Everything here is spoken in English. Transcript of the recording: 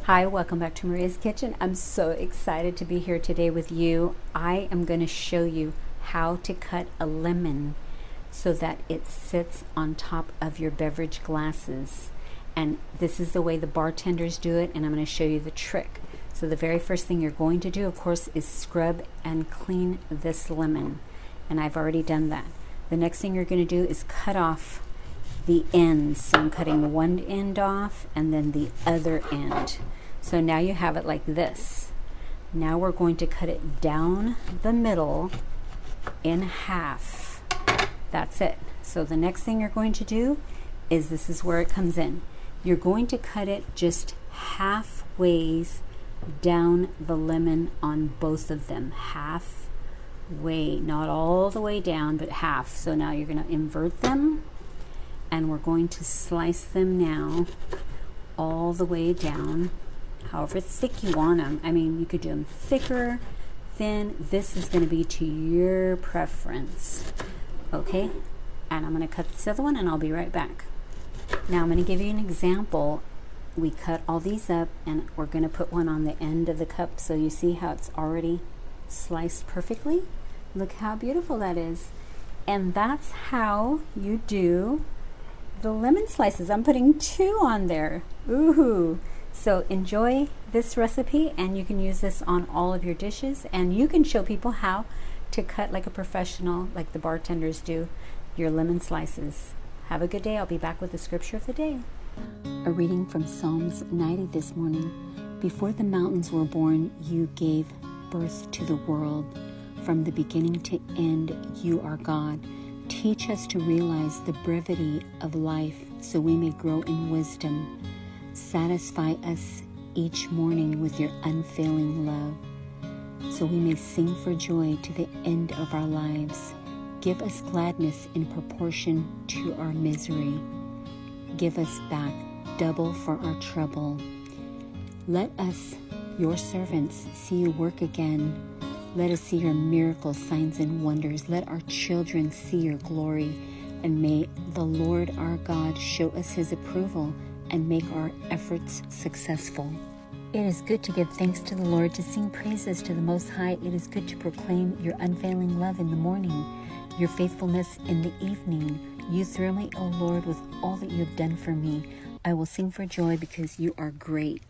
Hi, welcome back to Maria's Kitchen. I'm so excited to be here today with you. I am going to show you how to cut a lemon so that it sits on top of your beverage glasses. And this is the way the bartenders do it, and I'm going to show you the trick. So the very first thing you're going to do, of course, is scrub and clean this lemon. And I've already done that. The next thing you're going to do is cut off the ends. So I'm cutting one end off and then the other end. So now you have it like this. Now we're going to cut it down the middle in half. That's it. So the next thing you're going to do is, this is where it comes in. You're going to cut it just halfway down the lemon on both of them. Halfway, not all the way down, but half. So now you're going to invert them, and we're going to slice them now all the way down, however thick you want them. I mean, you could do them thicker, thin. This is going to be to your preference. Okay, and I'm going to cut this other one and I'll be right back. Now I'm going to give you an example. We cut all these up and we're going to put one on the end of the cup, so you see how it's already sliced perfectly. Look how beautiful that is. And that's how you do the lemon slices. I'm putting 2 on there. Ooh. So enjoy this recipe, and you can use this on all of your dishes, and you can show people how to cut like a professional, like the bartenders do, your lemon slices. Have a good day. I'll be back with the scripture of the day. A reading from Psalms 90 this morning. Before the mountains were born, you gave birth to the world. From the beginning to end, you are God. Teach us to realize the brevity of life so we may grow in wisdom. Satisfy us each morning with your unfailing love, so we may sing for joy to the end of our lives. Give us gladness in proportion to our misery. Give us back double for our trouble. Let us, your servants, see you work again. Let us see your miracles, signs, and wonders. Let our children see your glory. And may the Lord our God show us his approval and make our efforts successful. It is good to give thanks to the Lord, to sing praises to the Most High. It is good to proclaim your unfailing love in the morning, your faithfulness in the evening. You thrill me, O Lord, with all that you have done for me. I will sing for joy because you are great.